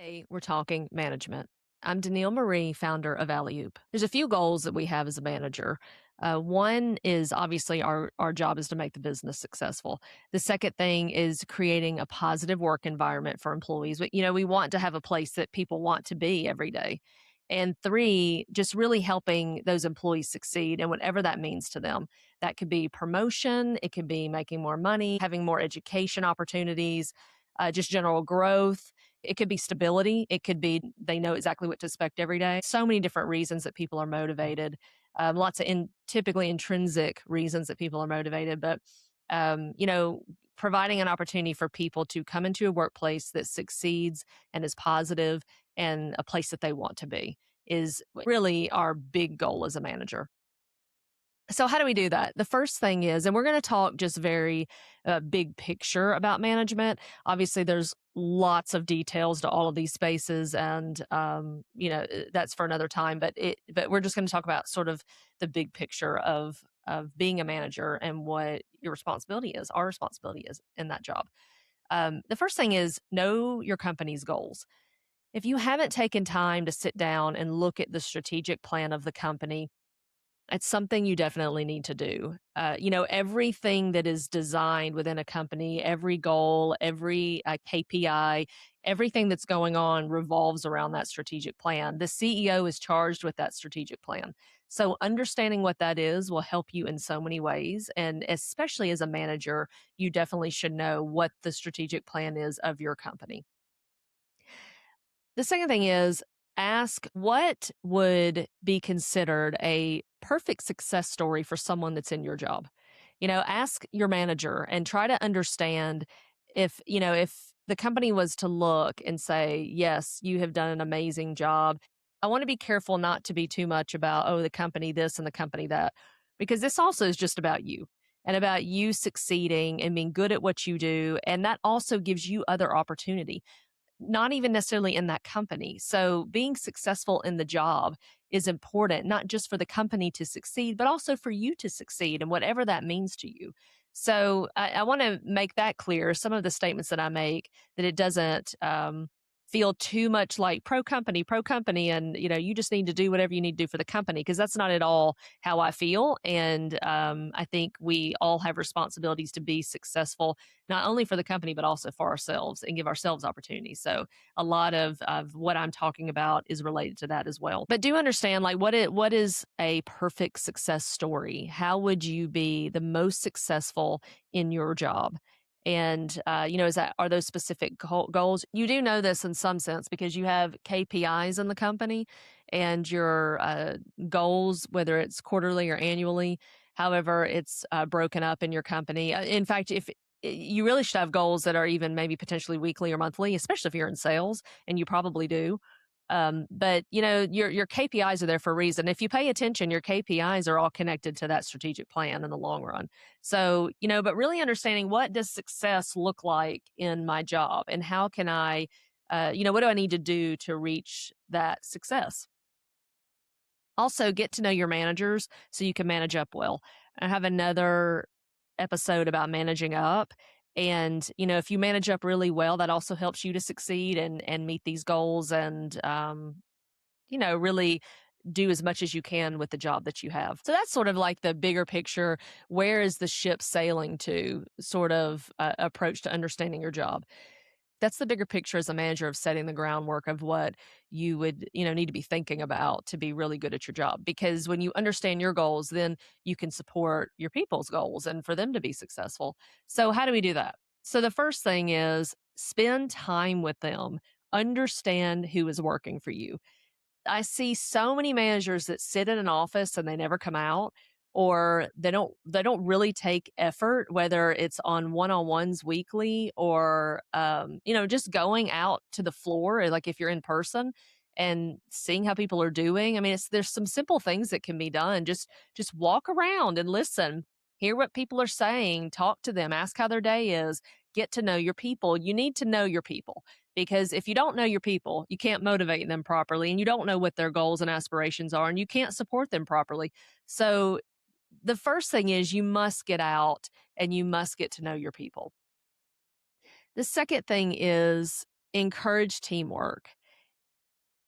Today, we're talking management. I'm Danielle Marie, founder of Alley-Oop. There's a few goals that we have as a manager. One is obviously our job is to make the business successful. The second thing is creating a positive work environment for employees. We want to have a place that people want to be every day. And three, just really helping those employees succeed and whatever that means to them. That could be promotion, it could be making more money, having more education opportunities, just general growth. It could be stability. It could be they know exactly what to expect every day. So many different reasons that people are motivated. Lots of typically intrinsic reasons that people are motivated, but um, you know, providing an opportunity for people to come into a workplace that succeeds and is positive and a place that they want to be is really our big goal as a manager. So, how do we do that? The first thing is, and we're going to talk just very big picture about management. Obviously, there's lots of details to all of these spaces, and that's for another time. But we're just going to talk about sort of the big picture of being a manager and what your responsibility is. Our responsibility is in that job. The first thing is know your company's goals. If you haven't taken time to sit down and look at the strategic plan of the company, it's something you definitely need to do. Everything that is designed within a company, every goal, every KPI, everything that's going on revolves around that strategic plan. The CEO is charged with that strategic plan. So, understanding what that is will help you in so many ways. And especially as a manager, you definitely should know what the strategic plan is of your company. The second thing is ask what would be considered a perfect success story for someone that's in your job. Ask your manager and try to understand if the company was to look and say, "Yes, you have done an amazing job." I want to be careful not to be too much about, "Oh, the company this and the company that," because this also is just about you and about you succeeding and being good at what you do, and that also gives you other opportunity, not even necessarily in that company. So being successful in the job is important, not just for the company to succeed, but also for you to succeed and whatever that means to you. So I want to make that clear. Some of the statements that I make, that it doesn't feel too much like pro company, and you just need to do whatever you need to do for the company, because that's not at all how I feel. And I think we all have responsibilities to be successful, not only for the company, but also for ourselves and give ourselves opportunities. So a lot of what I'm talking about is related to that as well. But do understand, like, what is a perfect success story? How would you be the most successful in your job? And are those specific goals? You do know this in some sense because you have KPIs in the company, and your goals, whether it's quarterly or annually, however it's broken up in your company. In fact, if you really should have goals that are even maybe potentially weekly or monthly, especially if you're in sales, and you probably do. But your KPIs are there for a reason. If you pay attention, your KPIs are all connected to that strategic plan in the long run. So, but really understanding, what does success look like in my job, and how can I, what do I need to do to reach that success? Also, get to know your managers so you can manage up well. I have another episode about managing up. And, if you manage up really well, that also helps you to succeed and meet these goals, and, really do as much as you can with the job that you have. So that's sort of like the bigger picture. Where is the ship sailing to sort of approach to understanding your job? That's the bigger picture as a manager, of setting the groundwork of what you would, need to be thinking about to be really good at your job. Because when you understand your goals, then you can support your people's goals and for them to be successful. So how do we do that? So the first thing is spend time with them. Understand who is working for you. I see so many managers that sit in an office and they never come out, or they don't really take effort, whether it's on one-on-ones weekly, or just going out to the floor, like if you're in person and seeing how people are doing. I mean, there's some simple things that can be done. Just walk around and listen, hear what people are saying, talk to them, ask how their day is, get to know your people. You need to know your people, because if you don't know your people, you can't motivate them properly, and you don't know what their goals and aspirations are, and you can't support them properly. So the first thing is, you must get out and you must get to know your people. The second thing is encourage teamwork.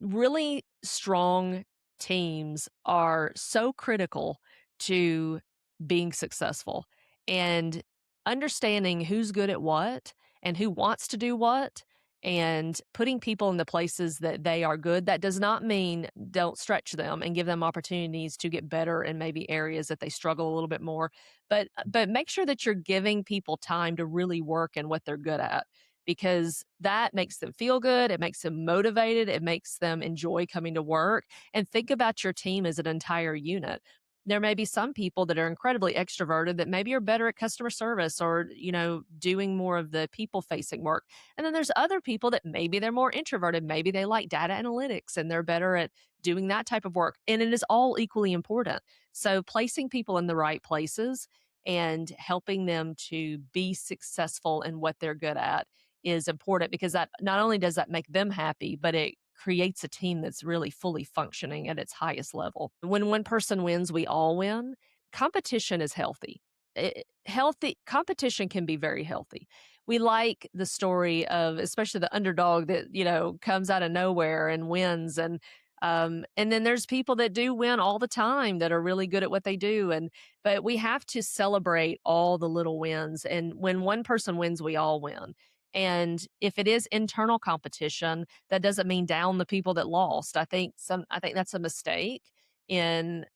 Really strong teams are so critical to being successful, and understanding who's good at what and who wants to do what, and putting people in the places that they are good. That does not mean don't stretch them and give them opportunities to get better in maybe areas that they struggle a little bit more, but make sure that you're giving people time to really work in what they're good at, because that makes them feel good. It makes them motivated. It makes them enjoy coming to work. And think about your team as an entire unit. There may be some people that are incredibly extroverted that maybe are better at customer service or, doing more of the people facing work. And then there's other people that maybe they're more introverted. Maybe they like data analytics and they're better at doing that type of work. And it is all equally important. So placing people in the right places and helping them to be successful in what they're good at is important, because that not only does that make them happy, but it creates a team that's really fully functioning at its highest level. When one person wins, we all win. Competition is healthy. Healthy competition can be very healthy. We like the story of, especially the underdog that comes out of nowhere and wins, and then there's people that do win all the time that are really good at what they do, and but we have to celebrate all the little wins. And when one person wins, we all win. And if it is internal competition, that doesn't mean down the people that lost. I think that's a mistake. In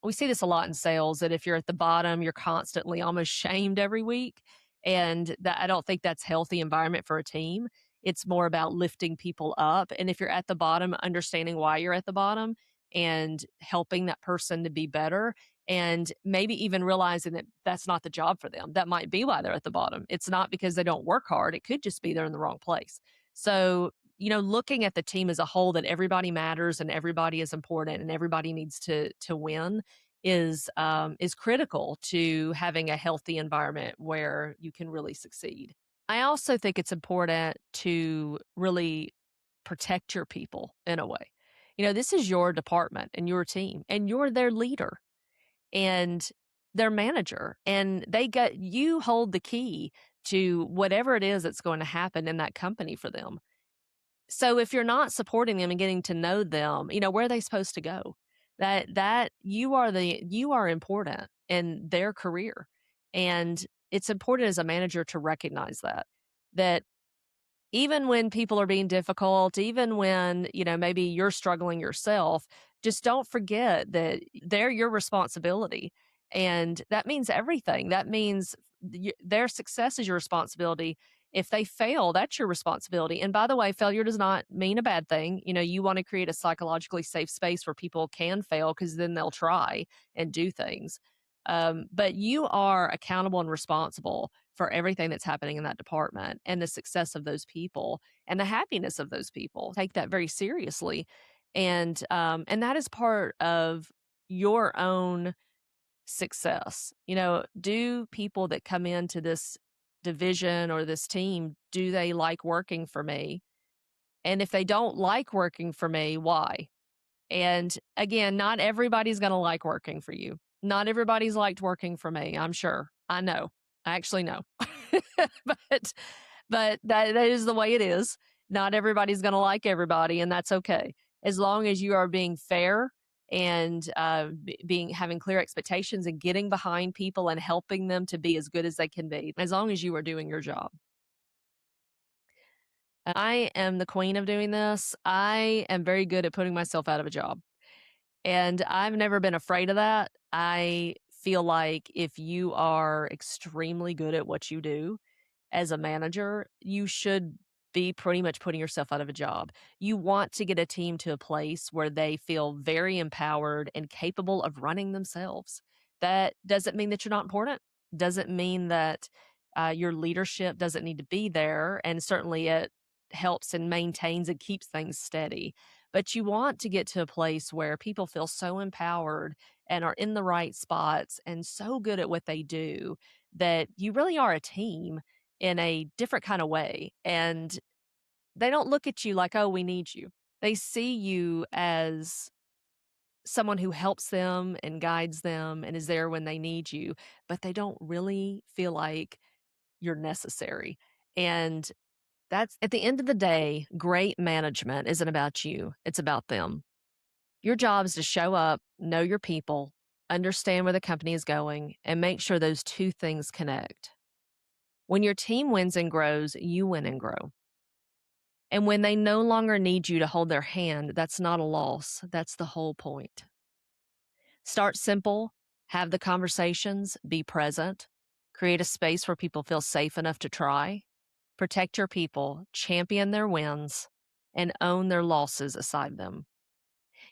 We see this a lot in sales, that if you're at the bottom, you're constantly almost shamed every week, and that I don't think that's healthy environment for a team. It's more about lifting people up, and if you're at the bottom, understanding why you're at the bottom and helping that person to be better, and maybe even realizing that that's not the job for them. That might be why they're at the bottom. It's not because they don't work hard. It could just be they're in the wrong place. So, looking at the team as a whole, that everybody matters and everybody is important and everybody needs to win is critical to having a healthy environment where you can really succeed. I also think it's important to really protect your people in a way. This is your department and your team, and you're their leader and their manager, and you hold the key to whatever it is that's going to happen in that company for them. So if you're not supporting them and getting to know them, where are they supposed to go? That you are important in their career. And it's important as a manager to recognize that even when people are being difficult, even when, maybe you're struggling yourself, just don't forget that they're your responsibility. And that means everything. That means their success is your responsibility. If they fail, that's your responsibility. And by the way, failure does not mean a bad thing. You want to create a psychologically safe space where people can fail, because then they'll try and do things. But you are accountable and responsible for everything that's happening in that department and the success of those people and the happiness of those people. Take that very seriously, and that is part of your own success. Do people that come into this division or this team, do they like working for me? And if they don't like working for me, why? And again, not everybody's going to like working for you. Not everybody's liked working for me, I'm sure. I know. I actually know. but that is the way it is. Not everybody's going to like everybody, and that's okay. As long as you are being fair and being having clear expectations and getting behind people and helping them to be as good as they can be, as long as you are doing your job. I am the queen of doing this. I am very good at putting myself out of a job. And I've never been afraid of that. I feel like if you are extremely good at what you do as a manager, you should be pretty much putting yourself out of a job. You want to get a team to a place where they feel very empowered and capable of running themselves. That doesn't mean that you're not important, doesn't mean that your leadership doesn't need to be there. And certainly it helps and maintains and keeps things steady. But you want to get to a place where people feel so empowered and are in the right spots and so good at what they do that you really are a team in a different kind of way. And they don't look at you like, oh, we need you. They see you as someone who helps them and guides them and is there when they need you, but they don't really feel like you're necessary. And That's at the end of the day, great management isn't about you, it's about them. Your job is to show up, know your people, understand where the company is going, and make sure those two things connect. When your team wins and grows, you win and grow. And when they no longer need you to hold their hand, that's not a loss. That's the whole point. Start simple, have the conversations, be present, create a space where people feel safe enough to try, protect your people, champion their wins, and own their losses aside them.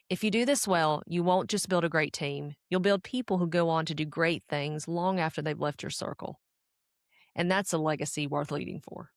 If you do this well, you won't just build a great team, you'll build people who go on to do great things long after they've left your circle. And that's a legacy worth leading for.